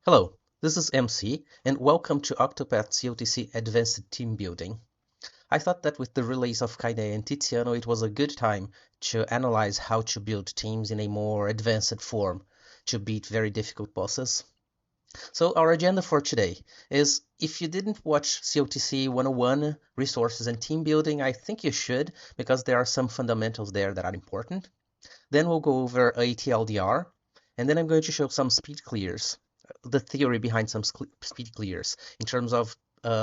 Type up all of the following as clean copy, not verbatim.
Hello, this is MC, and welcome to Octopath COTC Advanced Team Building. I thought that with the release of Kainé and Tiziano, it was a good time to analyze how to build teams in a more advanced form to beat very difficult bosses. So our agenda for today is, if you didn't watch COTC 101 Resources and Team Building, I think you should, because there are some fundamentals there that are important. Then we'll go over a TLDR, and then I'm going to show some speed clears, the theory behind some speed clears in terms of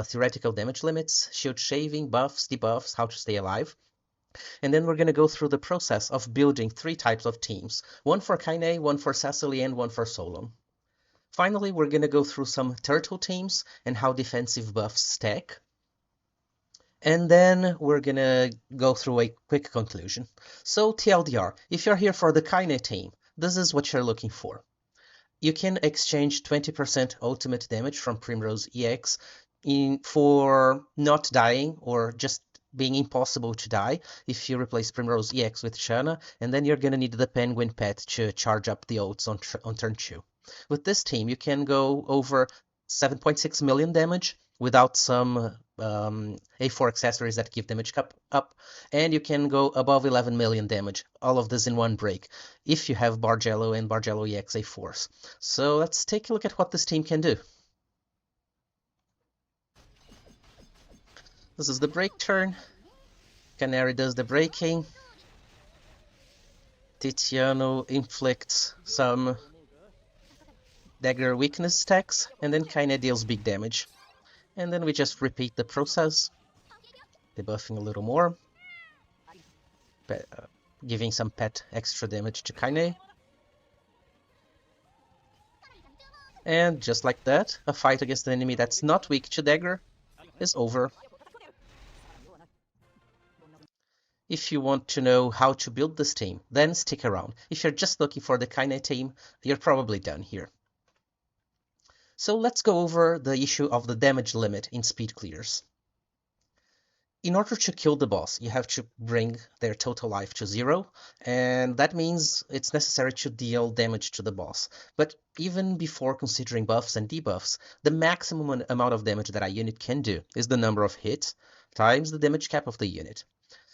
theoretical damage limits, shield shaving, buffs, debuffs, how to stay alive. And then we're going to go through the process of building three types of teams, one for Kainé, one for Cecily, and one for Solon. Finally, we're going to go through some turtle teams and how defensive buffs stack. And then we're going to go through a quick conclusion. So TLDR, if you're here for the Kainé team, this is what you're looking for. You can exchange 20% ultimate damage from Primrose EX for not dying or just being impossible to die if you replace Primrose EX with Shanna, and then you're going to need the Penguin Pet to charge up the ults on turn 2. With this team, you can go over 7.6 million damage without some A4 accessories that give damage up, and you can go above 11 million damage, all of this in one break, if you have Bargello and Bargello EX A4s. So let's take a look at what this team can do. This is the break turn. Canary does the breaking. Tiziano inflicts some dagger weakness stacks, and then Kainé deals big damage. And then we just repeat the process, debuffing a little more, giving some pet extra damage to Kainé. And just like that, a fight against an enemy that's not weak to dagger is over. If you want to know how to build this team, then stick around. If you're just looking for the Kainé team, you're probably done here. So let's go over the issue of the damage limit in speed clears. In order to kill the boss, you have to bring their total life to 0, and that means it's necessary to deal damage to the boss. But even before considering buffs and debuffs, the maximum amount of damage that a unit can do is the number of hits times the damage cap of the unit.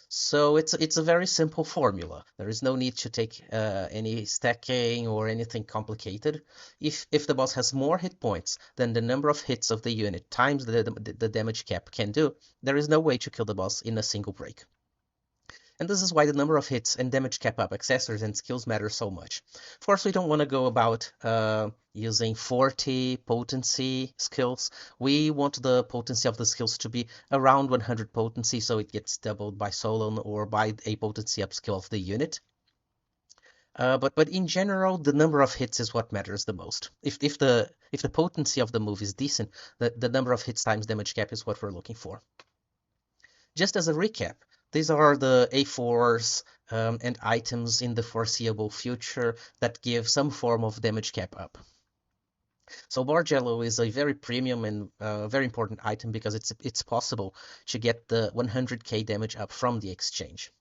So it's a very simple formula. There is no need to take any stacking or anything complicated. If the boss has more hit points than the number of hits of the unit times the damage cap can do, there is no way to kill the boss in a single break. And this is why the number of hits and damage cap up accessories and skills matter so much. Of course, we don't want to go about using 40 potency skills. We want the potency of the skills to be around 100 potency, so it gets doubled by Solon or by a potency upskill of the unit. But in general, the number of hits is what matters the most. If the potency of the move is decent, the number of hits times damage cap is what we're looking for. Just as a recap, these are the A4s and items in the foreseeable future that give some form of damage cap up. So Bargello is a very premium and very important item because it's possible to get the 100k damage up from the exchange.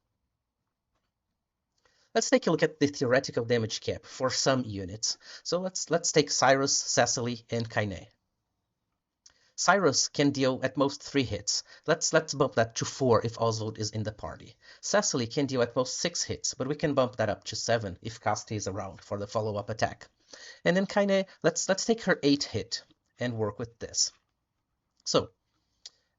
Let's take a look at the theoretical damage cap for some units. So let's take Cyrus, Cecily, and Kainé. Cyrus can deal at most 3 hits. Let's bump that to 4 if Oswald is in the party. Cecily can deal at most 6 hits, but we can bump that up to 7 if Casti is around for the follow-up attack. And then Kainé, let's take her 8 hit and work with this. So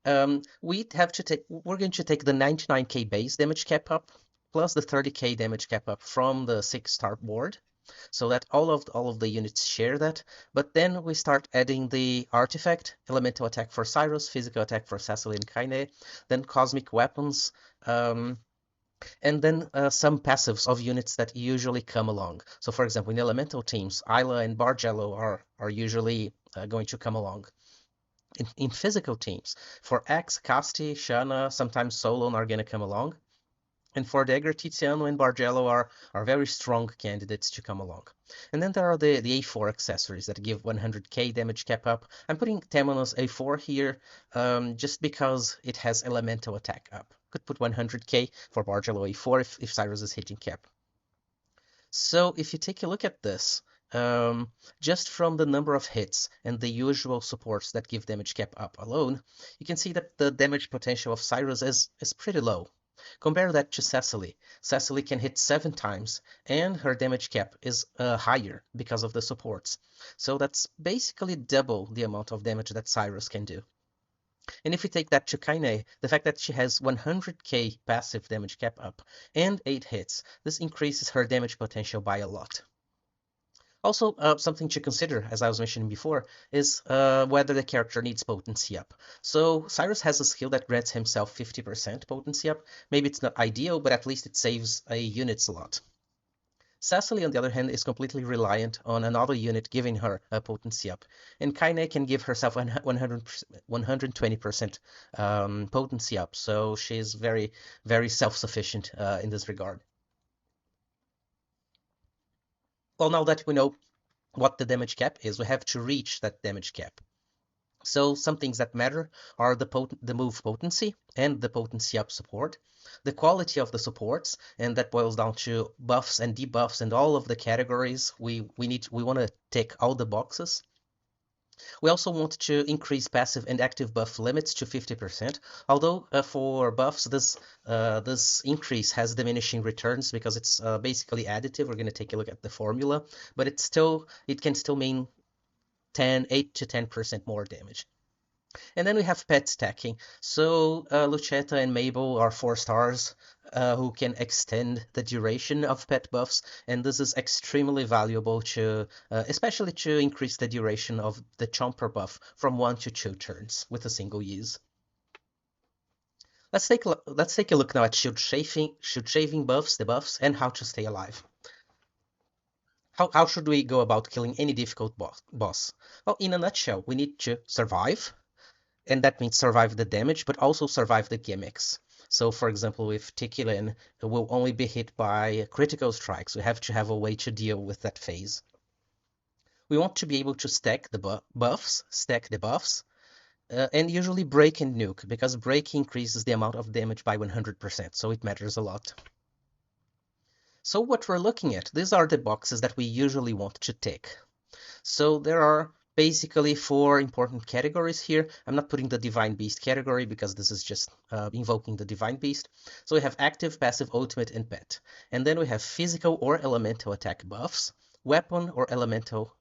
we're going to take the 99k base damage cap up plus the 30k damage cap up from the 6-star board, so that all of the units share that. But then we start adding the artifact, elemental attack for Cyrus, physical attack for Cecily and Kainé, then cosmic weapons, and then some passives of units that usually come along. So for example, in elemental teams, Isla and Bargello are usually going to come along. In physical teams, for X, Casti, Shanna, sometimes Solon are going to come along. And for dagger, Tiziano and Bargello are very strong candidates to come along. And then there are the A4 accessories that give 100k damage cap up. I'm putting Temenos A4 here just because it has elemental attack up. Could put 100k for Bargello A4 if Cyrus is hitting cap. So if you take a look at this, just from the number of hits and the usual supports that give damage cap up alone, you can see that the damage potential of Cyrus is pretty low. Compare that to Cecily. Cecily can hit 7 times, and her damage cap is higher because of the supports. So that's basically double the amount of damage that Cyrus can do. And if we take that to Kainé, the fact that she has 100k passive damage cap up and 8 hits, this increases her damage potential by a lot. Also, something to consider, as I was mentioning before, is whether the character needs potency up. So Cyrus has a skill that grants himself 50% potency up. Maybe it's not ideal, but at least it saves a unit slot. Cecily, on the other hand, is completely reliant on another unit giving her a potency up. And Kainé can give herself 120% potency up, so she's very, very self-sufficient in this regard. Well, now that we know what the damage cap is, we have to reach that damage cap. So some things that matter are the move potency and the potency up support, the quality of the supports, and that boils down to buffs and debuffs and all of the categories. We want to tick all the boxes. We also want to increase passive and active buff limits to 50%, although for buffs this increase has diminishing returns because it's basically additive. We're going to take a look at the formula, but it can still mean 8 to 10% more damage. And then we have pet stacking. So Lucetta and Mabel are 4 stars who can extend the duration of pet buffs, and this is extremely valuable to, especially to increase the duration of the Chomper buff from 1 to 2 turns with a single use. Let's take a look now at shield shaving buffs, debuffs, and how to stay alive. How should we go about killing any difficult boss? Well, in a nutshell, we need to survive, and that means survive the damage, but also survive the gimmicks. So, for example, if TiziKaine will only be hit by critical strikes, we have to have a way to deal with that phase. We want to be able to stack the buffs, stack the buffs, and usually break and nuke, because break increases the amount of damage by 100%, so it matters a lot. So what we're looking at, these are the boxes that we usually want to tick. So there are basically 4 important categories here. I'm not putting the Divine Beast category because this is just invoking the Divine Beast. So we have active, passive, ultimate, and pet. And then we have physical or elemental attack buffs, weapon or elemental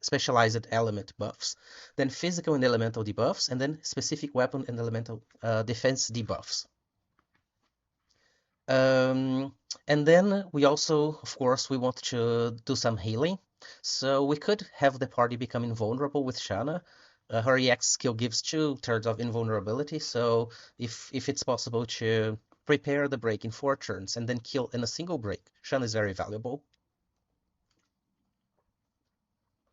specialized element buffs, then physical and elemental debuffs, and then specific weapon and elemental defense debuffs. And then we also, of course, we want to do some healing. So we could have the party become invulnerable with Shanna. Her EX skill gives 2 turns of invulnerability, so if it's possible to prepare the break in 4 turns and then kill in a single break, Shanna is very valuable.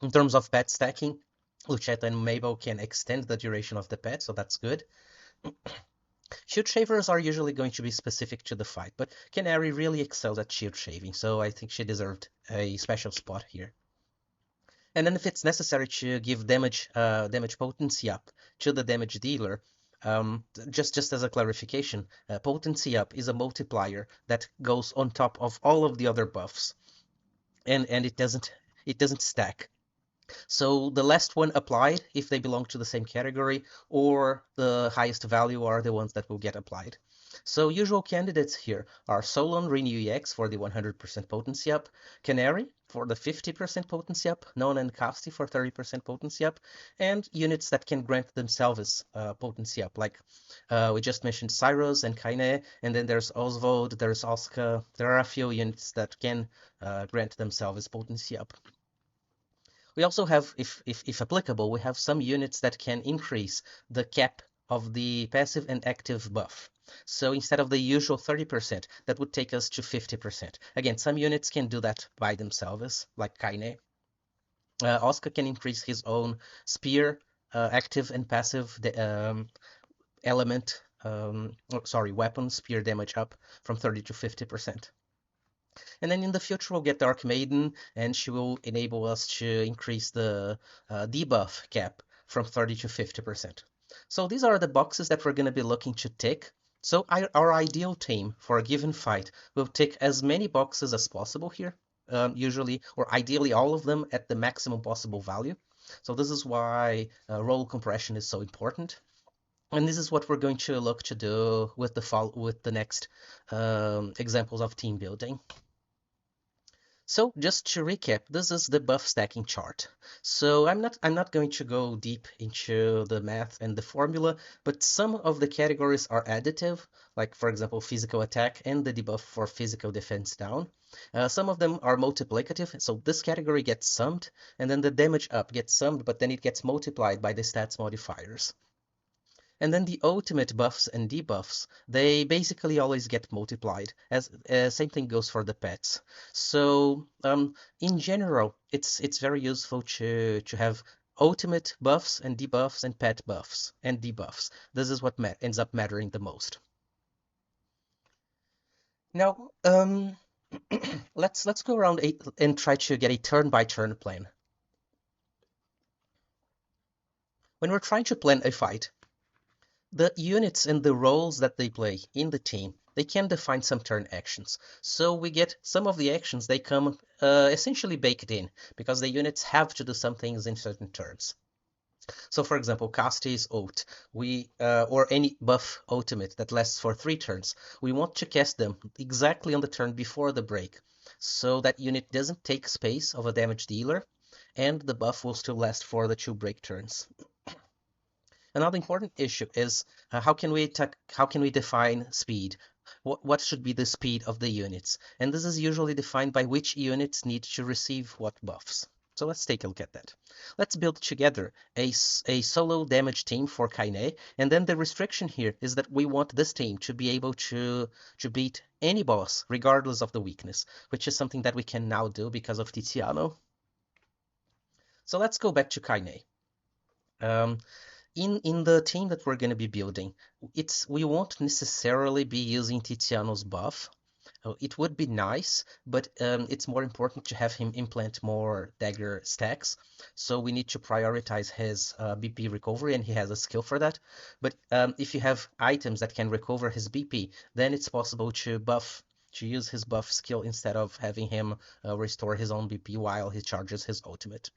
In terms of pet stacking, Lucetta and Mabel can extend the duration of the pet, so that's good. Shield shavers are usually going to be specific to the fight, but Canary really excels at shield shaving, so I think she deserved a special spot here. And then if it's necessary to give damage potency up to the damage dealer, just as a clarification, potency up is a multiplier that goes on top of all of the other buffs, and it doesn't stack. So the last one applied if they belong to the same category, or the highest value are the ones that will get applied. So usual candidates here are Solon Renew EX for the 100% potency up, Canary for the 50% potency up, Nona and Kasti for 30% potency up, and units that can grant themselves potency up, like we just mentioned Cyrus and Kainé, and then there's Oswald, there's Oscar. There are a few units that can grant themselves potency up. We also have, if applicable, we have some units that can increase the cap of the passive and active buff. So instead of the usual 30%, that would take us to 50%. Again, some units can do that by themselves, like Kainé. Oscar can increase his own spear, active and passive weapon spear damage up from 30 to 50%. And then in the future, we'll get Dark Maiden, and she will enable us to increase the debuff cap from 30 to 50%. So these are the boxes that we're going to be looking to tick. So our ideal team for a given fight will tick as many boxes as possible here. usually, or ideally all of them at the maximum possible value. So this is why role compression is so important. And this is what we're going to look to do with the next examples of team building. So just to recap, this is the buff stacking chart. So I'm not going to go deep into the math and the formula, but some of the categories are additive, like for example physical attack and the debuff for physical defense down. Some of them are multiplicative, so this category gets summed, and then the damage up gets summed, but then it gets multiplied by the stats modifiers. And then the ultimate buffs and debuffs, they basically always get multiplied. As same thing goes for the pets. So in general, it's very useful to have ultimate buffs and debuffs and pet buffs and debuffs. This is what ends up mattering the most. Now let's go around and try to get a turn-by-turn plan. When we're trying to plan a fight, the units and the roles that they play in the team, they can define some turn actions. So we get some of the actions, they come essentially baked in, because the units have to do some things in certain turns. So for example, Caste's ult, or any buff ultimate that lasts for 3 turns, we want to cast them exactly on the turn before the break, so that unit doesn't take space of a damage dealer, and the buff will still last for the 2 break turns. Another important issue is how can we define speed? What should be the speed of the units? And this is usually defined by which units need to receive what buffs. So let's take a look at that. Let's build together a solo damage team for Kainé, and then the restriction here is that we want this team to be able to beat any boss regardless of the weakness, which is something that we can now do because of Tiziano. So let's go back to Kainé. In the team that we're going to be building, we won't necessarily be using Tiziano's buff. It would be nice, but it's more important to have him implant more dagger stacks. So we need to prioritize his BP recovery, and he has a skill for that. But if you have items that can recover his BP, then it's possible to use his buff skill instead of having him restore his own BP while he charges his ultimate.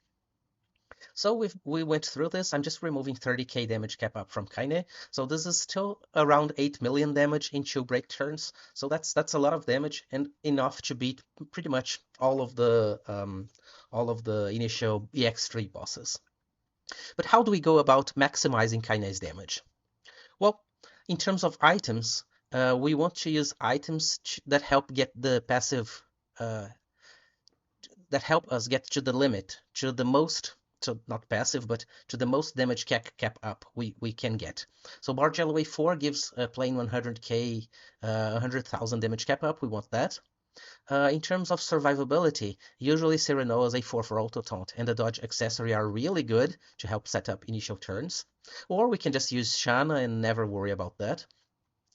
So we went through this. I'm just removing 30k damage cap up from Kainé. So this is still around 8 million damage in 2 break turns. So that's a lot of damage and enough to beat pretty much all of the initial EX3 bosses. But how do we go about maximizing Kainé's damage? Well, in terms of items, we want to use items that help get the passive that help us get to the limit, to the most, so not passive, but to the most damage cap up we can get. So Barge Alloway 4 gives a plain 100k, 100,000 damage cap up. We want that. In terms of survivability, usually Cyranoa's A4 for auto taunt and the dodge accessory are really good to help set up initial turns. Or we can just use Shanna and never worry about that.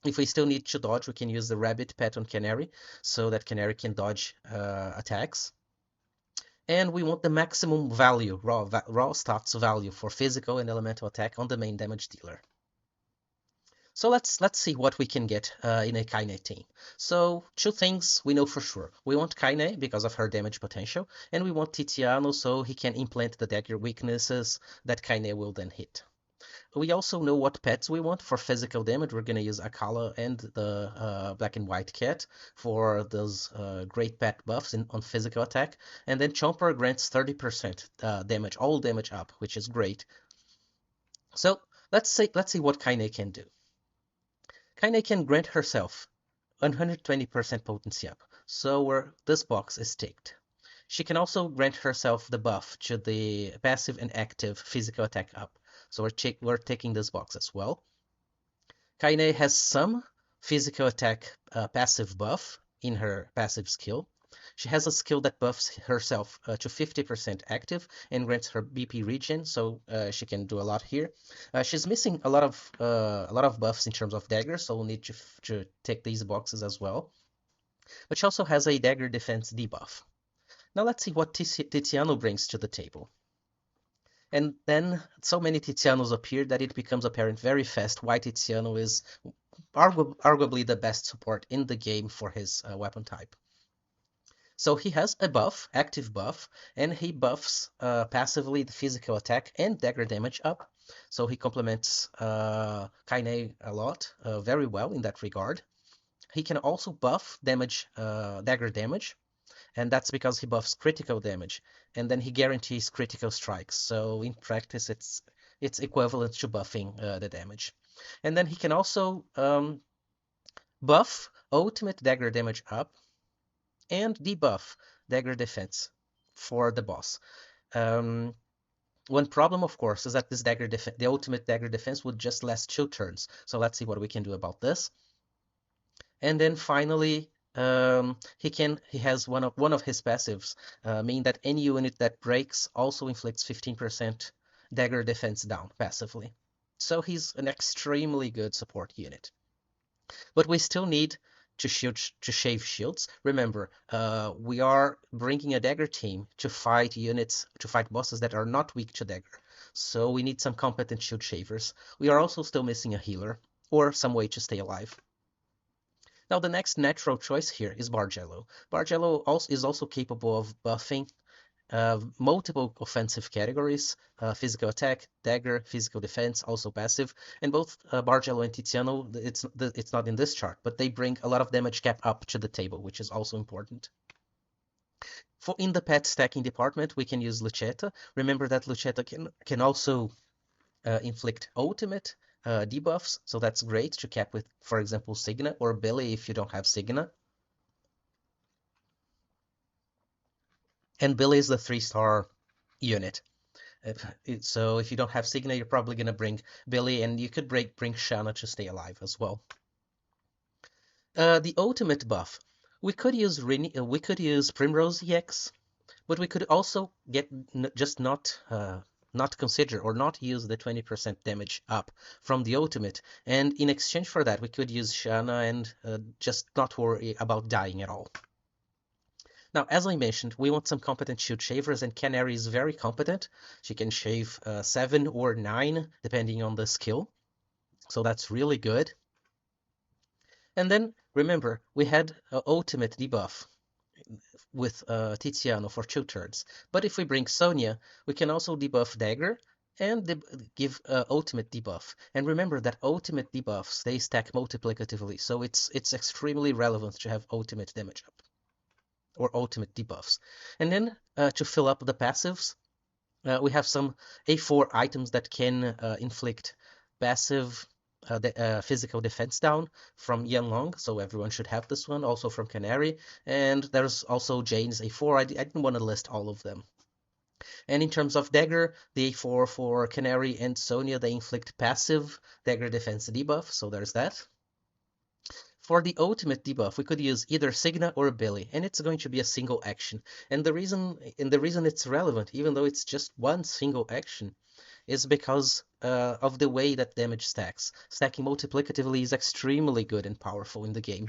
If we still need to dodge, we can use the rabbit pet on Canary, so that Canary can dodge attacks. And we want the maximum value, raw stats value for physical and elemental attack on the main damage dealer. So let's see what we can get in a Kainé team. So 2 things we know for sure. We want Kainé because of her damage potential, and we want Tiziano so he can implant the dagger weaknesses that Kainé will then hit. We also know what pets we want for physical damage. We're going to use Akala and the Black and White Cat for those great pet buffs on physical attack. And then Chomper grants 30% damage, all damage up, which is great. So let's see what Kainé can do. Kainé can grant herself 120% potency up, so this box is ticked. She can also grant herself the buff to the passive and active physical attack up. So we're taking this box as well. Kainé has some physical attack passive buff in her passive skill. She has a skill that buffs herself to 50% active and grants her BP regen, so she can do a lot here. She's missing a lot of buffs in terms of daggers, so we'll need to take these boxes as well. But she also has a dagger defense debuff. Now let's see what Tiziano brings to the table. And then so many Tizianos appear that it becomes apparent very fast why Tiziano is arguably the best support in the game for his weapon type. So he has a buff, active buff, and he buffs passively the physical attack and dagger damage up. So he complements Kainé a lot, very well in that regard. He can also buff damage, dagger damage, and that's because he buffs critical damage, and then he guarantees critical strikes. So in practice, it's equivalent to buffing the damage. And then he can also buff ultimate dagger damage up and debuff dagger defense for the boss. Um, One problem, of course, is that this the ultimate dagger defense would just last 2 turns. So let's see what we can do about this. And then finally, he has one of his passives, mean that any unit that breaks also inflicts 15% dagger defense down passively. So he's an extremely good support unit. But we still need to shave shields. Remember, we are bringing a dagger team to fight bosses that are not weak to dagger. So we need some competent shield shavers. We are also still missing a healer or some way to stay alive. Now the next natural choice here is Bargello. Bargello is also capable of buffing multiple offensive categories, physical attack, dagger, physical defense, also passive, and both Bargello and Tiziano, it's not in this chart, but they bring a lot of damage cap up to the table, which is also important. In the pet stacking department, we can use Lucetta. Remember that Lucetta can also inflict ultimate debuffs, so that's great to cap with, for example, Signa or Billy if you don't have Signa. And Billy is the 3-star unit. So if you don't have Signa, you're probably going to bring Billy, and you could bring Shanna to stay alive as well. The ultimate buff. We could use Primrose EX, but we could also just not consider or not use the 20% damage up from the ultimate, and in exchange for that, we could use Shanna and just not worry about dying at all. Now, as I mentioned, we want some competent shield shavers, and Canary is very competent. She can shave 7 or 9, depending on the skill. So that's really good. And then, remember, we had ultimate debuff with Tiziano for 2 turns. But if we bring Sonia, we can also debuff Dagger and give ultimate debuff. And remember that ultimate debuffs, they stack multiplicatively, so it's extremely relevant to have ultimate damage up, or ultimate debuffs. And then to fill up the passives, we have some A4 items that can inflict passive physical defense down from Yanlong, so everyone should have this one, also from Canary, and there's also Jane's A4. I didn't want to list all of them. And in terms of dagger, the A4 for Canary and Sonia, they inflict passive dagger defense debuff, so there's that. For the ultimate debuff, we could use either Signa or Billy, and it's going to be a single action. And the reason it's relevant, even though it's just one single action, is because of the way that damage stacks. Stacking multiplicatively is extremely good and powerful in the game.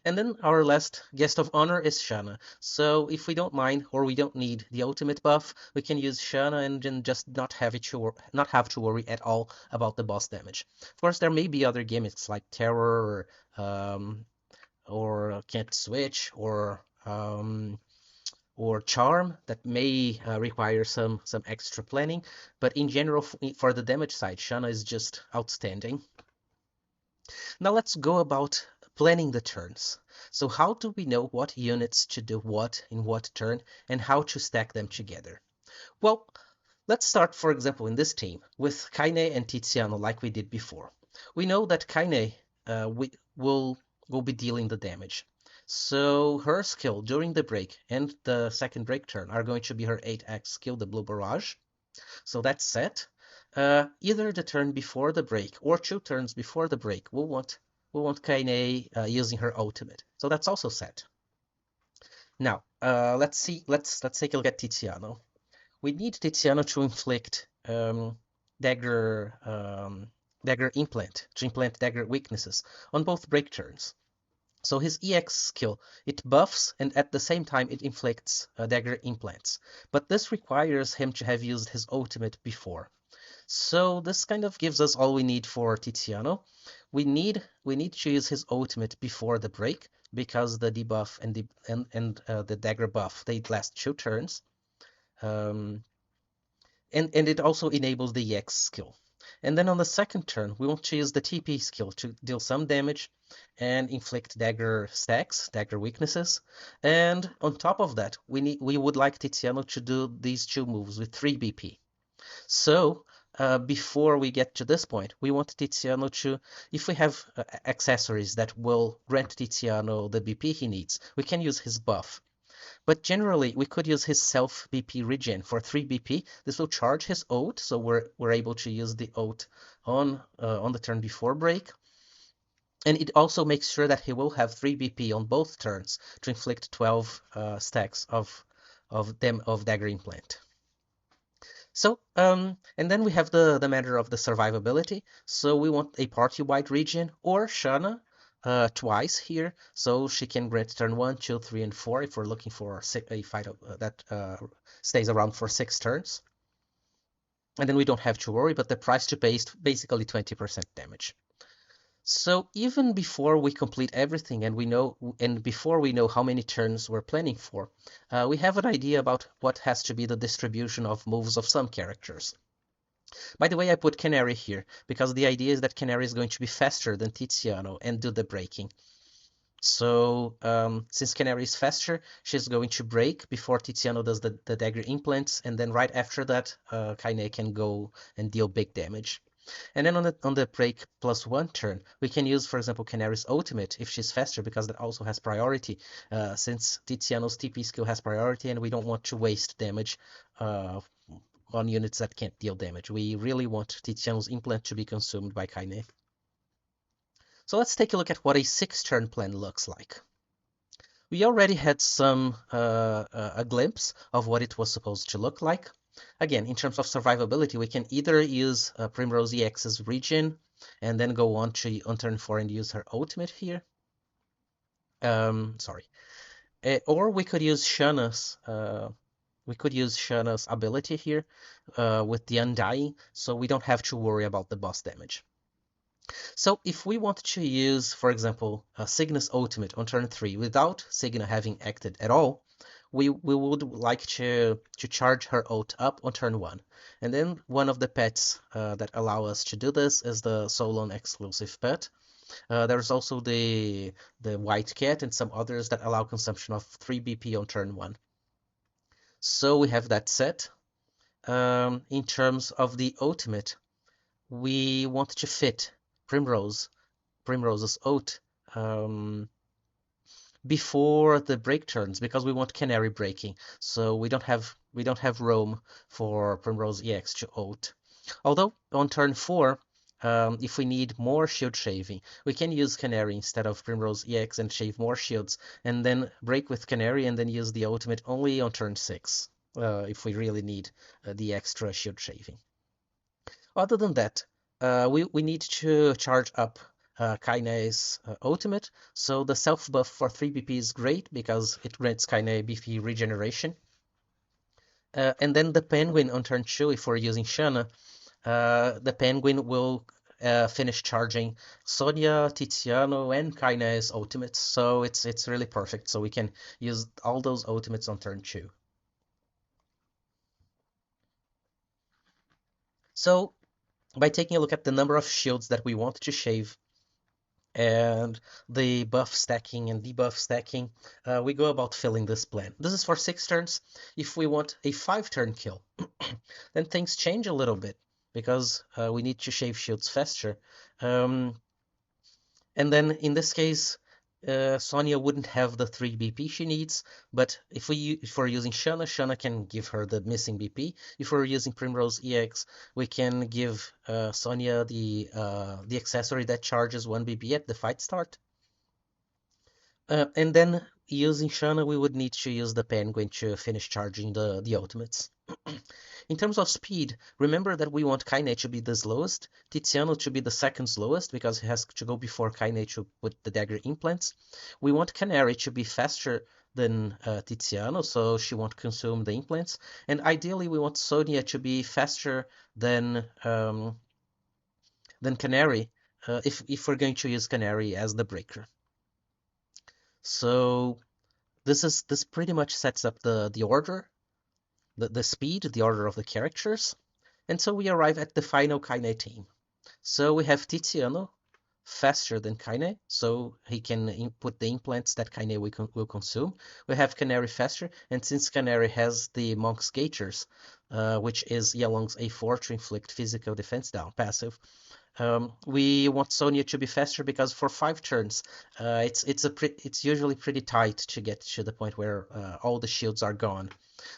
And then our last guest of honor is Shanna. So if we don't mind or we don't need the ultimate buff, we can use Shanna and then just not have to worry at all about the boss damage. Of course, there may be other gimmicks like Terror or Can't Switch or Charm that may require some extra planning, but in general, for the damage side, Shanna is just outstanding. Now let's go about planning the turns. So how do we know what units to do what in what turn and how to stack them together? Well, let's start, for example, in this team with Kainé and Tiziano like we did before. We know that Kainé will be dealing the damage. So her skill during the break and the second break turn are going to be her 8x skill, the Blue Barrage. So that's set. Either the turn before the break or 2 turns before the break, we'll want Kainé using her ultimate. So that's also set. Now, let's take a look at Tiziano. We need Tiziano to inflict dagger implant, to implant dagger weaknesses on both break turns. So his EX skill, it buffs and at the same time it inflicts dagger implants. But this requires him to have used his ultimate before. So this kind of gives us all we need for Tiziano. We need to use his ultimate before the break, because the debuff and the dagger buff, they last 2 turns. And it also enables the EX skill. And then on the second turn, we want to use the TP skill to deal some damage and inflict dagger stacks, dagger weaknesses. And on top of that, we would like Tiziano to do these 2 moves with 3 BP. So before we get to this point, we want Tiziano to, if we have accessories that will grant Tiziano the BP he needs, we can use his buff. But generally, we could use his self BP regen for 3 BP. This will charge his ult, so we're able to use the ult on the turn before break. And it also makes sure that he will have 3 BP on both turns to inflict 12 stacks of dagger implant. So, and then we have the matter of the survivability. So we want a party-wide regen or Shanna twice here, so she can grant turn 1, 2, 3, and 4 if we're looking for a fight that stays around for 6 turns. And then we don't have to worry, but the price to pay is basically 20% damage. So even before we complete everything and before we know how many turns we're planning for, we have an idea about what has to be the distribution of moves of some characters. By the way, I put Canary here because the idea is that Canary is going to be faster than Tiziano and do the breaking. So since Canary is faster, she's going to break before Tiziano does the dagger implants, and then right after that, Kainé can go and deal big damage. And then on the break +1 turn, we can use, for example, Canary's ultimate if she's faster, because that also has priority, since Tiziano's TP skill has priority, and we don't want to waste damage on units that can't deal damage. We really want Tiziano's implant to be consumed by Kainé. So let's take a look at what a 6-turn plan looks like. We already had a glimpse of what it was supposed to look like. Again, in terms of survivability, we can either use Primrose EX's regen and then go on turn 4 and use her ultimate here. Or we could use Shanna's ability here with the Undying, so we don't have to worry about the boss damage. So if we want to use, for example, Signa's ultimate on turn 3 without Signa having acted at all, we would like to charge her ult up on turn 1. And then one of the pets that allow us to do this is the Solon exclusive pet. There's also the white cat and some others that allow consumption of 3 BP on turn 1. So we have that set. In terms of the ultimate, we want to fit Primrose's ult before the break turns, because we want Canary breaking, so we don't have room for Primrose EX to ult. Although on turn 4, if we need more shield shaving, we can use Canary instead of Primrose EX and shave more shields, and then break with Canary and then use the ultimate only on turn 6, if we really need the extra shield shaving. Other than that, we need to charge up Kainé's ultimate, so the self buff for 3 BP is great because it grants Kainé BP regeneration. And then the penguin on turn 2, if we're using Shanna, the penguin will finish charging Sonia, Tiziano, and Kainé's ultimates, so it's really perfect. So we can use all those ultimates on turn 2. So by taking a look at the number of shields that we want to shave and the buff stacking and debuff stacking, we go about filling this plan. This is for 6 turns. If we want a 5-turn kill, then things change a little bit because we need to shave shields faster. And then in this case, Sonia wouldn't have the 3 BP she needs, but if we're using Shanna, Shanna can give her the missing BP. If we're using Primrose EX, we can give Sonia the accessory that charges 1 BP at the fight start. And then using Shanna, we would need to use the penguin to finish charging the ultimates. In terms of speed, remember that we want Kainé to be the slowest, Tiziano to be the second slowest because he has to go before Kainé to put the dagger implants. We want Canary to be faster than Tiziano, so she won't consume the implants. And ideally, we want Sonia to be faster than Canary if we're going to use Canary as the breaker. So this pretty much sets up the order, the speed, the order of the characters. And so we arrive at the final Kainé team. So we have Tiziano, faster than Kainé, so he can input the implants that Kainé will consume. We have Canary faster, and since Canary has the Monk's Gaiters, which is Yalong's A4 to inflict physical defense down, passive, we want Sonia to be faster because for 5 turns, it's usually pretty tight to get to the point where all the shields are gone.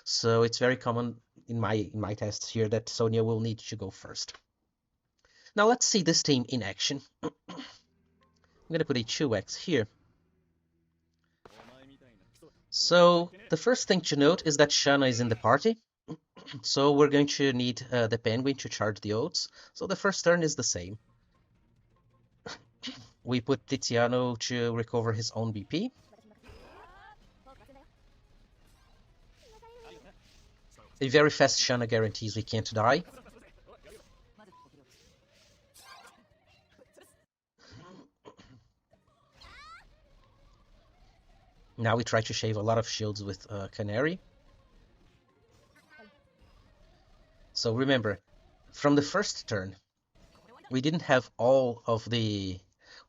So it's very common in my tests here that Sonia will need to go first. Now let's see this team in action. I'm gonna put a 2x here. So the first thing to note is that Shanna is in the party. So we're going to need the penguin to charge the oats. So the first turn is the same. We put Tiziano to recover his own BP. A very fast Shanna guarantees we can't die. Now we try to shave a lot of shields with Canary. So remember, from the first turn, we didn't have all of the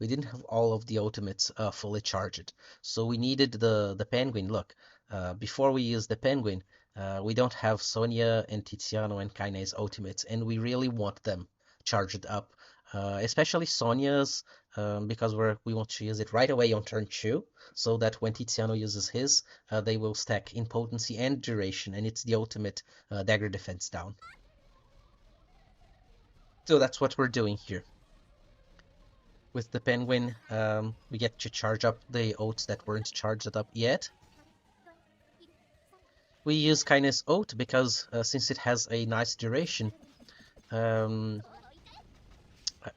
ultimates fully charged. So we needed the penguin. Look, before we use the penguin, we don't have Sonia and Tiziano and Kainé's ultimates, and we really want them charged up. Especially Sonia's, because we want to use it right away on turn 2, so that when Tiziano uses his, they will stack in potency and duration, and it's the ultimate dagger defense down. So that's what we're doing here. With the penguin, we get to charge up the oats that weren't charged up yet. We use Kainé's oat because since it has a nice duration,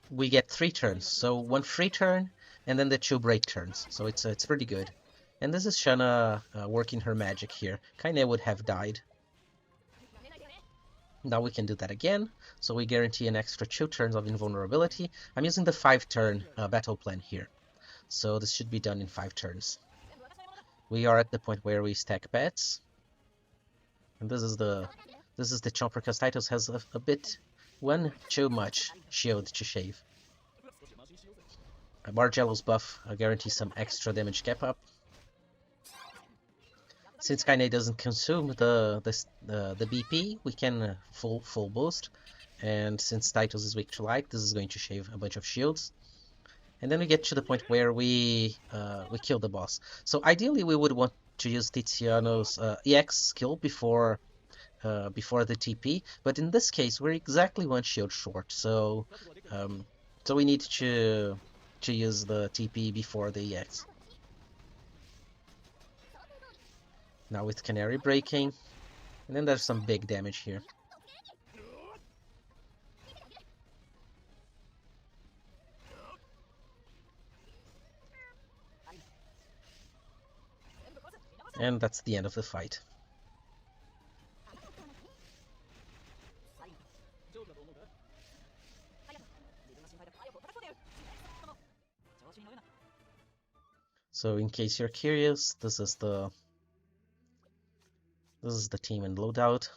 we get 3 turns. So 1 free turn and then the 2 break turns. So it's pretty good. And this is Shanna working her magic here. Kainé would have died. Now we can do that again. So we guarantee an extra 2 turns of invulnerability. I'm using the 5-turn battle plan here. So this should be done in 5 turns. We are at the point where we stack pets. And this is the chomp because Titus has a bit one too much shield to shave. Bargello's buff guarantees some extra damage cap up. Since Kainé doesn't consume the BP, we can full boost. And since Titus is weak to light, this is going to shave a bunch of shields. And then we get to the point where we kill the boss. So ideally we would want to use Tiziano's EX skill before the TP, but in this case we're exactly 1 shield short, so we need to use the TP before the EX. Now with Canary breaking, and then there's some big damage here. And that's the end of the fight. So in case you're curious, this is the team and loadout.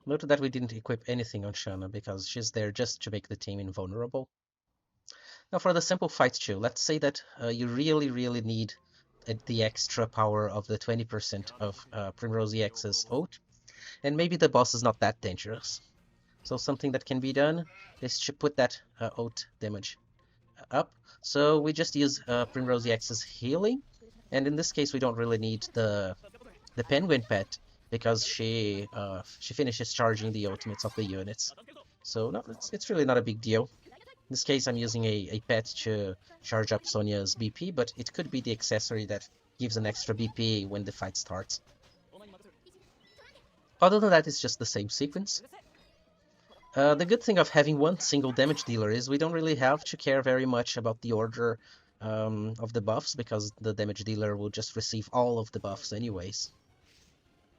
Note that we didn't equip anything on Shanna because she's there just to make the team invulnerable. Now for the simple fight 2, let's say that you really need the extra power of the 20% of Primrose EX's oat, and maybe the boss is not that dangerous. So something that can be done is to put that oat damage up. So we just use Primrose EX's healing, and in this case we don't really need the penguin pet because she finishes charging the ultimates of the units. So no, it's really not a big deal. In this case I'm using a pet to charge up Sonia's BP, but it could be the accessory that gives an extra BP when the fight starts. Other than that, it's just the same sequence. The good thing of having 1 single damage dealer is we don't really have to care very much about the order of the buffs, because the damage dealer will just receive all of the buffs anyways.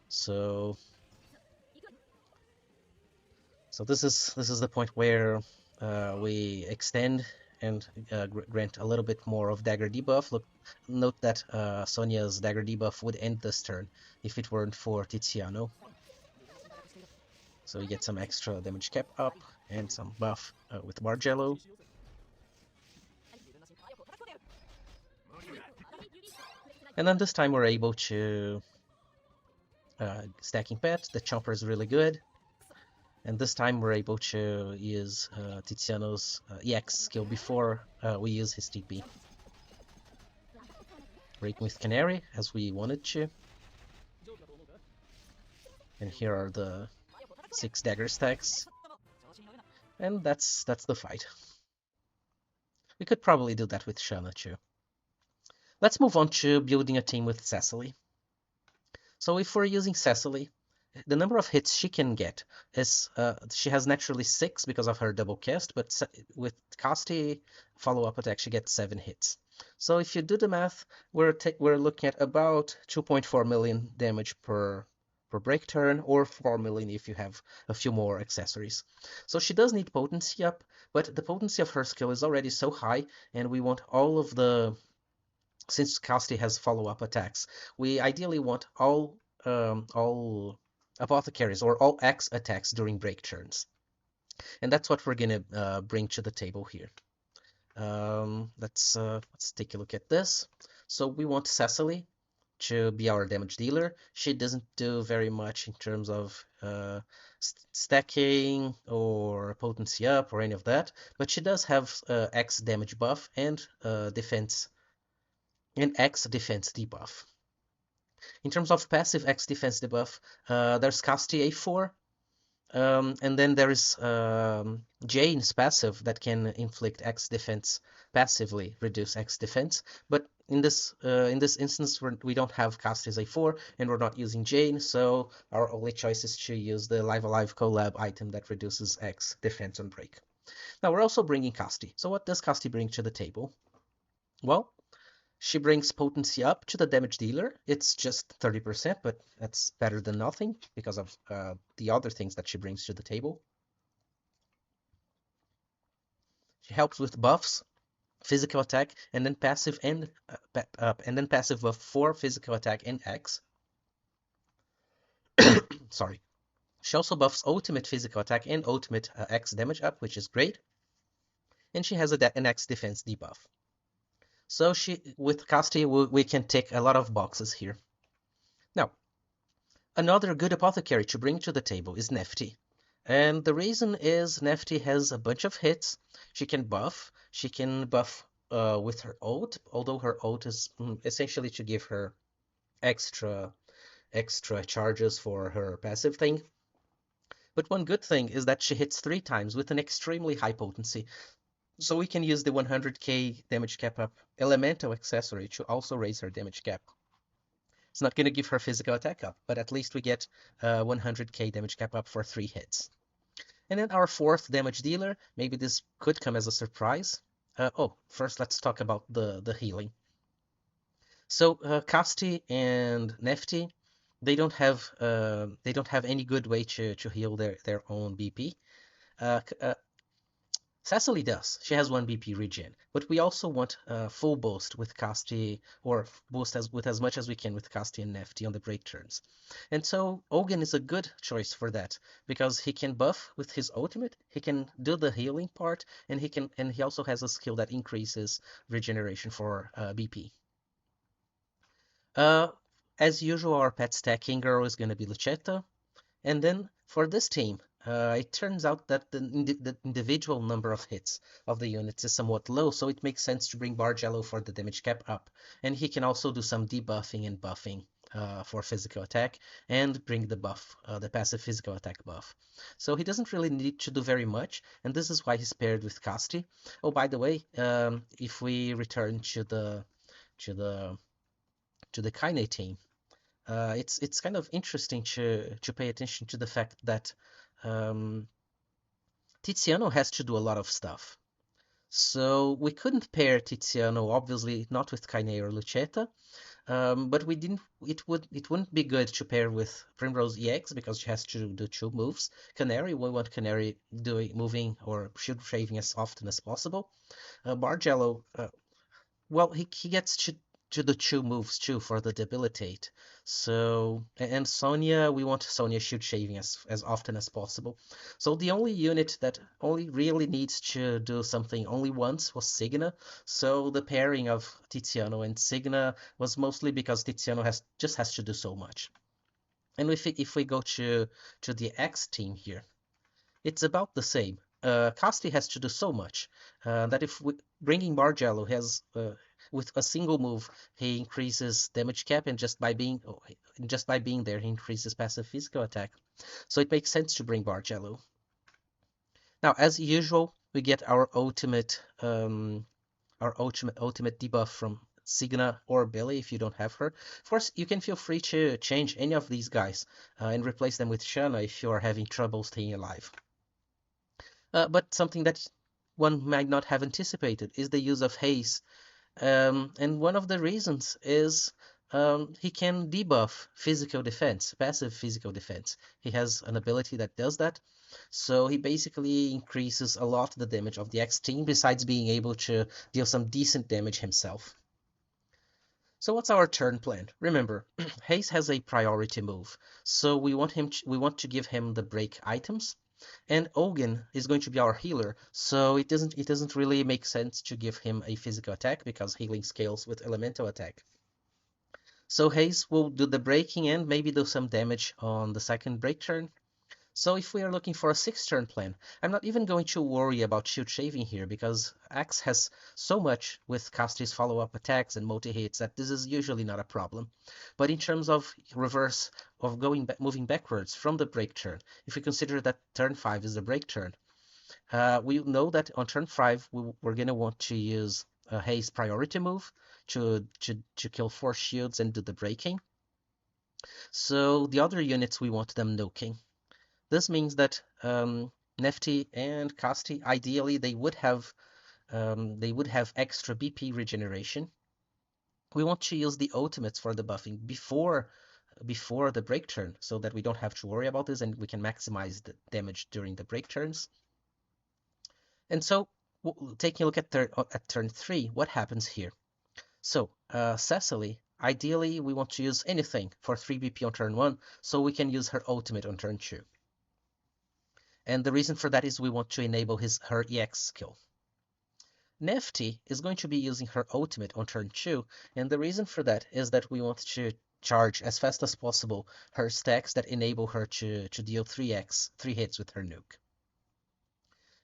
So So this is the point where we extend and grant a little bit more of dagger debuff. Look, note that Sonia's dagger debuff would end this turn if it weren't for Tiziano. So we get some extra damage cap up and some buff with Bargello. And then this time we're able to stacking pet. The chomper is really good. And this time we're able to use Tiziano's EX skill before we use his TP. Breaking with Canary as we wanted to. And here are the 6 dagger stacks. And that's the fight. We could probably do that with Shanna too. Let's move on to building a team with Cecily. So if we're using Cecily, the number of hits she can get is, she has naturally 6 because of her double cast, but with CotC follow-up attack she gets 7 hits. So if you do the math, we're looking at about 2.4 million damage per break turn, or 4 million if you have a few more accessories. So she does need potency up, but the potency of her skill is already so high, and we want all of the... Since CotC has follow-up attacks, we ideally want all apothecaries or all X attacks during break turns. And that's what we're going to bring to the table here. Let's take a look at this. So we want Cecily to be our damage dealer. She doesn't do very much in terms of stacking or potency up or any of that, but she does have X damage buff and defense and X defense debuff. In terms of passive X defense debuff, there's CotC A4, and then there is Jane's passive that can inflict X defense passively, reduce X defense. But in this instance, we don't have CotC's A4, and we're not using Jane, so our only choice is to use the Live Alive collab item that reduces X defense on break. Now we're also bringing CotC. So what does CotC bring to the table? Well, she brings potency up to the damage dealer. It's just 30%, but that's better than nothing because of the other things that she brings to the table. She helps with buffs, physical attack, and then passive buff for physical attack and X. Sorry. She also buffs ultimate physical attack and ultimate X damage up, which is great. And she has an X defense debuff. So with CotC, we can tick a lot of boxes here. Now, another good apothecary to bring to the table is Nefty. And the reason is Nefty has a bunch of hits. She can buff. She can buff with her ult, although her ult is essentially to give her extra charges for her passive thing. But one good thing is that she hits 3 times with an extremely high potency. So we can use the 100k damage cap up elemental accessory to also raise her damage cap. It's not going to give her physical attack up, but at least we get 100k damage cap up for 3 hits. And then our 4th damage dealer, maybe this could come as a surprise. First let's talk about the healing. So CotC and Nefty, they don't have any good way to heal their own BP. Cecily does. She has 1 BP regen, but we also want full boost with CotC, or boost with as much as we can with CotC and Nefty on the break turns. And so Ogun is a good choice for that, because he can buff with his ultimate, he can do the healing part, and he also has a skill that increases regeneration for BP. As usual, our pet stacking girl is going to be Lucetta, and then for this team, it turns out that the individual number of hits of the units is somewhat low, so it makes sense to bring Bargello for the damage cap up. And he can also do some debuffing and buffing for physical attack, and bring the buff, the passive physical attack buff. So he doesn't really need to do very much, and this is why he's paired with CotC. Oh, by the way, if we return to the Kainé team, it's kind of interesting to pay attention to the fact that Tiziano has to do a lot of stuff. So we couldn't pair Tiziano, obviously not with Kainé or Lucetta, But we didn't. It wouldn't be good to pair with Primrose EX because she has to do two moves. Canary, we want Canary doing moving or shield shaving as often as possible. Bargello, well, he gets to the two moves too for the debilitate. So and Sonya, we want Sonya shield shaving as often as possible. So the only unit that only really needs to do something only once was Signa. So the pairing of Tiziano and Signa was mostly because Tiziano has to do so much. And if we go to the X team here, it's about the same. Casti has to do so much that if we, bringing Bargello has with a single move he increases damage cap, and just by being there he increases passive physical attack. So it makes sense to bring Bargello. Now, as usual, we get our ultimate debuff from Signa or Billy if you don't have her. Of course, you can feel free to change any of these guys and replace them with Shanna if you are having trouble staying alive. But something that one might not have anticipated is the use of haste. And one of the reasons is he can debuff physical defense, passive physical defense. He has an ability that does that. So he basically increases a lot the damage of the X team, besides being able to deal some decent damage himself. So what's our turn plan? Remember, Haze has a priority move, so we want to give him the break items. And Ogun is going to be our healer, so it doesn't really make sense to give him a physical attack because healing scales with elemental attack. So Haze will do the breaking and maybe do some damage on the second break turn. So if we are looking for a 6-turn plan, I'm not even going to worry about shield shaving here because Axe has so much with Casti's follow-up attacks and multi-hits that this is usually not a problem. But in terms of reverse, of moving backwards from the break turn, if we consider that turn 5 is the break turn, we know that on turn 5 we're going to want to use a haste priority move to kill 4 shields and do the breaking. So the other units we want them nuking. This means that Nefty and Casti, ideally, they would have extra BP regeneration. We want to use the ultimates for the buffing before the break turn, so that we don't have to worry about this and we can maximize the damage during the break turns. And so, taking a look at turn 3, what happens here? So, Cecily, ideally, we want to use anything for 3 BP on turn 1, so we can use her ultimate on turn 2. And the reason for that is we want to enable her EX skill. Nefty is going to be using her ultimate on turn 2, and the reason for that is that we want to charge as fast as possible her stacks that enable her to deal 3 hits with her nuke.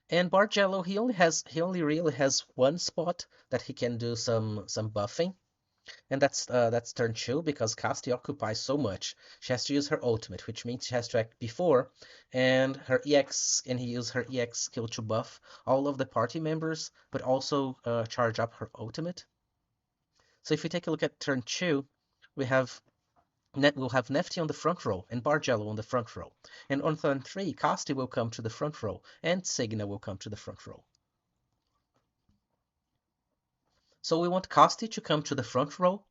And Bargello, he only really has one spot that he can do some buffing, and that's turn 2 because Casti occupies so much. She has to use her ultimate, which means she has to act before, and he uses her EX skill to buff all of the party members, but also charge up her ultimate. So if we take a look at turn 2, we have we'll have Nefty on the front row and Bargello on the front row. And on turn 3, Casti will come to the front row and Signa will come to the front row. So we want Casti to come to the front row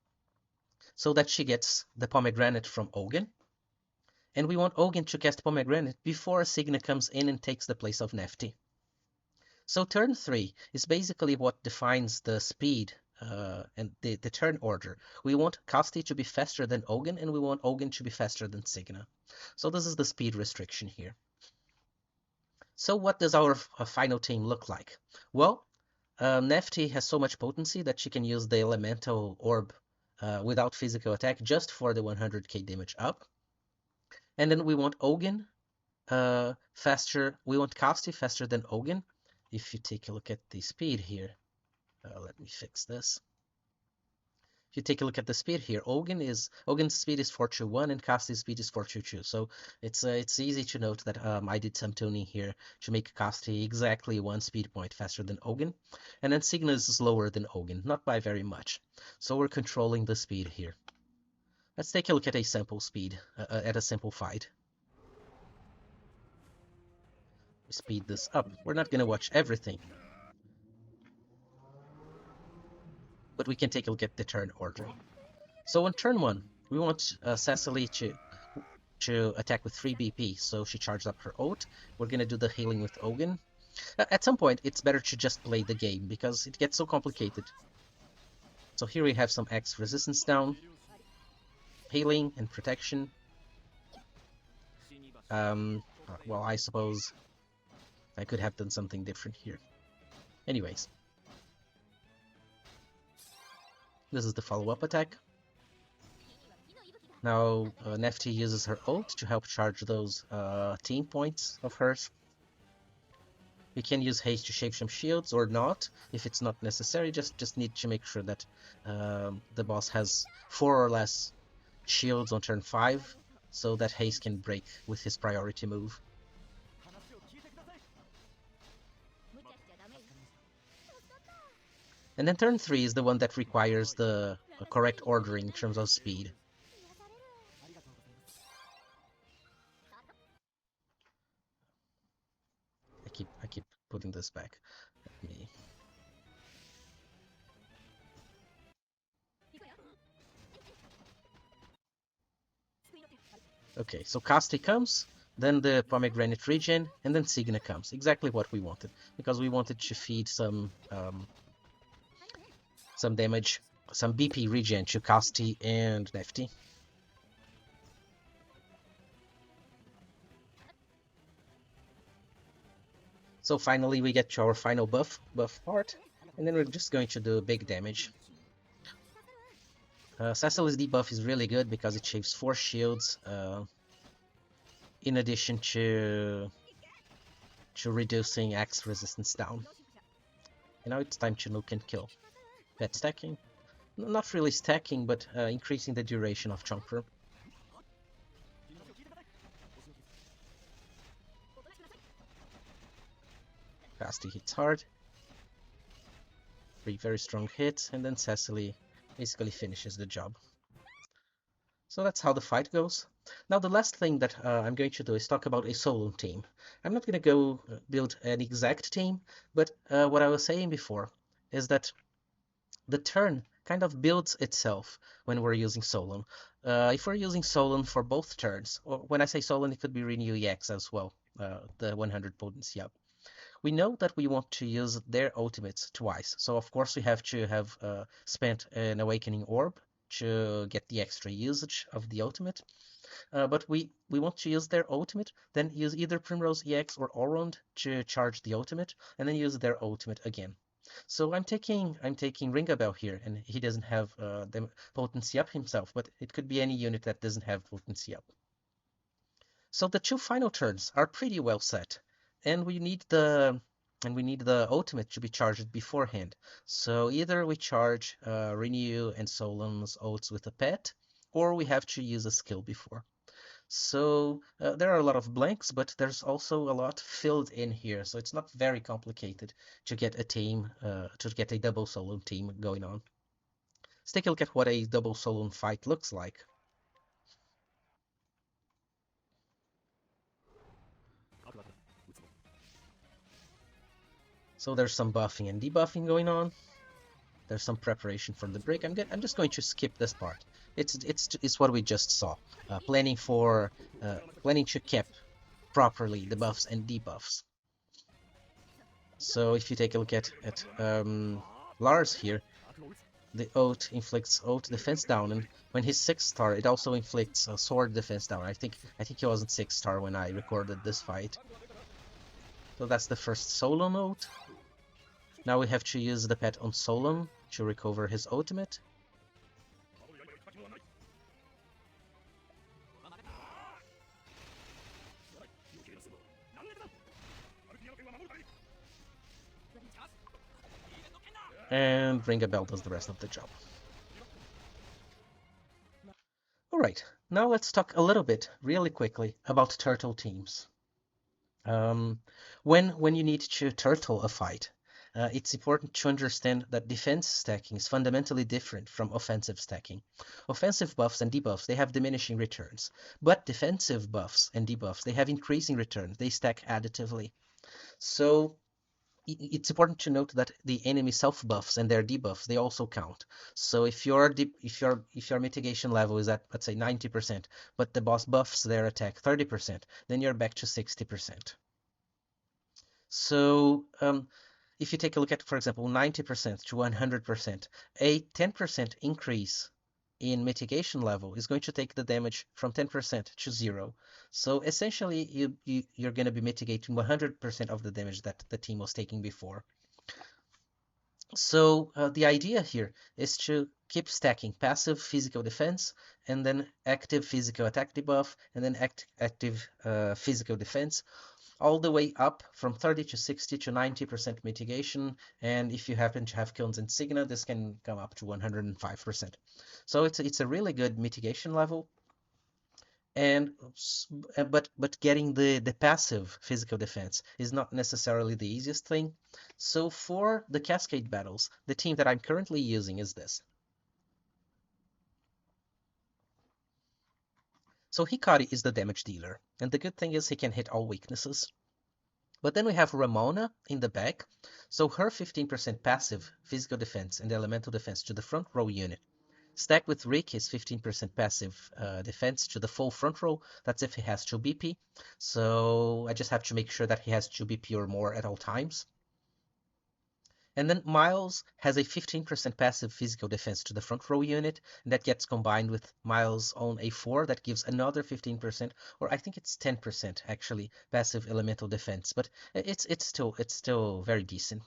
so that she gets the pomegranate from Ogun. And we want Ogun to cast pomegranate before Signa comes in and takes the place of Nefty. So turn 3 is basically what defines the speed and the turn order. We want Casti to be faster than Ogun, and we want Ogun to be faster than Signa. So this is the speed restriction here. So what does our final team look like? Well, Nefty has so much potency that she can use the elemental orb without physical attack just for the 100k damage up. And then we want Ogun faster. We want Casti faster than Ogun. If you take a look at the speed here, let me fix this. If you take a look at the speed here, Ogun's speed is 421 and Casti's speed is 422. So it's easy to note that I did some tuning here to make Casti exactly 1 speed point faster than Ogun, and then Signa is slower than Ogun, not by very much. So we're controlling the speed here. Let's take a look at a sample speed, at a simple fight. Speed this up. We're not going to watch everything, but we can take a look at the turn order. So on turn 1, we want Cecily to attack with 3 BP, so she charged up her ult. We're gonna do the healing with Ogun. At some point, it's better to just play the game, because it gets so complicated. So here we have some X resistance down, healing and protection. Well, I suppose I could have done something different here. Anyways, this is the follow-up attack. Now Nefty uses her ult to help charge those team points of hers. We can use haste to shape some shields or not, if it's not necessary. Just need to make sure that the boss has 4 or less shields on turn 5, so that haste can break with his priority move. And then turn 3 is the one that requires the correct ordering in terms of speed. I keep putting this back. Let me... Okay, so CotC comes, then the pomegranate regen, and then Signa comes. Exactly what we wanted, because we wanted to feed some damage, some BP regen to CotC and Nefty. So finally we get to our final buff part, and then we're just going to do big damage. Cecily's debuff is really good because it shaves 4 shields, in addition to reducing X resistance down. And now it's time to nuke and kill. Pet stacking? Not really stacking, but increasing the duration of Chomper. CotC hits hard. 3 very strong hits, and then Cecily basically finishes the job. So that's how the fight goes. Now the last thing that I'm going to do is talk about a Solon team. I'm not going to go build an exact team, but what I was saying before is that the turn kind of builds itself when we're using Solon. If we're using Solon for both turns, or when I say Solon, it could be Renew EX as well, the 100 potency up. We know that we want to use their ultimates twice, so of course we have to have spent an Awakening Orb to get the extra usage of the ultimate. But we want to use their ultimate, then use either Primrose EX or Orond to charge the ultimate, and then use their ultimate again. So I'm taking Ringabel here, and he doesn't have the potency up himself, but it could be any unit that doesn't have potency up. So the 2 final turns are pretty well set, and we need the ultimate to be charged beforehand. So either we charge Renew and Solon's ults with a pet, or we have to use a skill before. So there are a lot of blanks, but there's also a lot filled in here, so it's not very complicated to get a team, to get a double Solon team going on. Let's take a look at what a double Solon fight looks like. So there's some buffing and debuffing going on. There's some preparation for the break. I'm just going to skip this part. It's what we just saw. Planning to cap properly the buffs and debuffs. So if you take a look at Lars here, the ult inflicts ult defense down, and when he's 6-star, it also inflicts a sword defense down. I think he wasn't 6-star when I recorded this fight. So that's the first Solon ult. Now we have to use the pet on Solon to recover his ultimate. And Ringabel does the rest of the job. Alright, now let's talk a little bit, really quickly, about turtle teams. When you need to turtle a fight, it's important to understand that defense stacking is fundamentally different from offensive stacking. Offensive buffs and debuffs, they have diminishing returns, but defensive buffs and debuffs, they have increasing returns. They stack additively. So it's important to note that the enemy self buffs and their debuffs, they also count. So if your mitigation level is at, let's say, 90%, but the boss buffs their attack 30%, then you're back to 60%. So if you take a look at, for example, 90% to 100%, a 10% increase in mitigation level is going to take the damage from 10% to 0. So essentially, you're going to be mitigating 100% of the damage that the team was taking before. So the idea here is to keep stacking passive physical defense and then active physical attack debuff and then active physical defense all the way up from 30 to 60 to 90% mitigation. And if you happen to have Kiln's Insignia, this can come up to 105%. So it's a really good mitigation level. And but getting the passive physical defense is not necessarily the easiest thing. So for the cascade battles, the team that I'm currently using is this. So Hikari is the damage dealer, and the good thing is he can hit all weaknesses. But then we have Ramona in the back, so her 15% passive physical defense and elemental defense to the front row unit, stacked with Ricky's 15% passive defense to the full front row. That's if he has 2 BP. So I just have to make sure that he has 2 BP or more at all times. And then Miles has a 15% passive physical defense to the front row unit, and that gets combined with Miles' own A4 that gives another 15%, or I think it's 10% actually, passive elemental defense, but it's still very decent.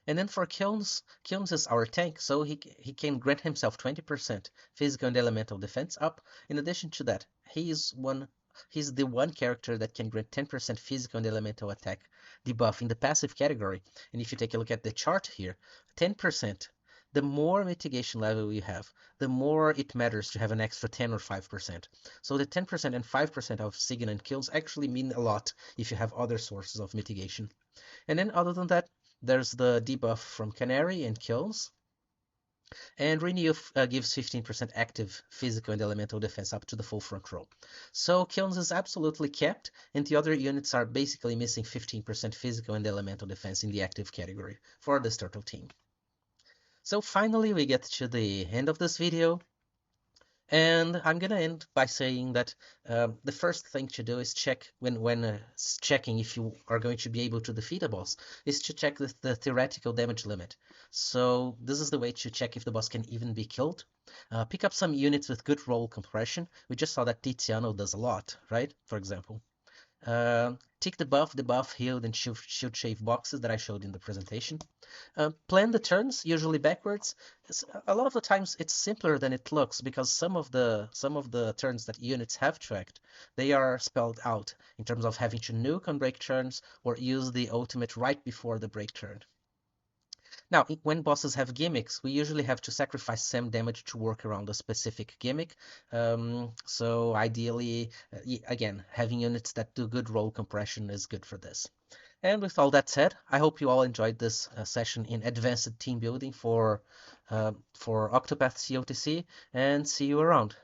And then for Kilns is our tank, so he can grant himself 20% physical and elemental defense up. In addition to that, he's the one character that can grant 10% physical and elemental attack debuff in the passive category. And if you take a look at the chart here, 10%, the more mitigation level you have, the more it matters to have an extra 10 or 5%. So the 10% and 5% of Sigyn and Kills actually mean a lot if you have other sources of mitigation. And then other than that, there's the debuff from Canary and Kills. And Renew gives 15% active physical and elemental defense up to the full front row. So Kilns is absolutely kept, and the other units are basically missing 15% physical and elemental defense in the active category for this turtle team. So finally we get to the end of this video. And I'm gonna end by saying that the first thing to do is check when checking if you are going to be able to defeat a boss is to check the theoretical damage limit. So this is the way to check if the boss can even be killed. Pick up some units with good roll compression. We just saw that Tiziano does a lot, right? For example. Tick the buff, healed, and shield shave boxes that I showed in the presentation. Plan the turns, usually backwards. A lot of the times it's simpler than it looks because some of the turns that units have tracked, they are spelled out in terms of having to nuke on break turns or use the ultimate right before the break turn. Now, when bosses have gimmicks, we usually have to sacrifice some damage to work around a specific gimmick. So ideally, again, having units that do good roll compression is good for this. And with all that said, I hope you all enjoyed this session in advanced team building for Octopath COTC, and see you around.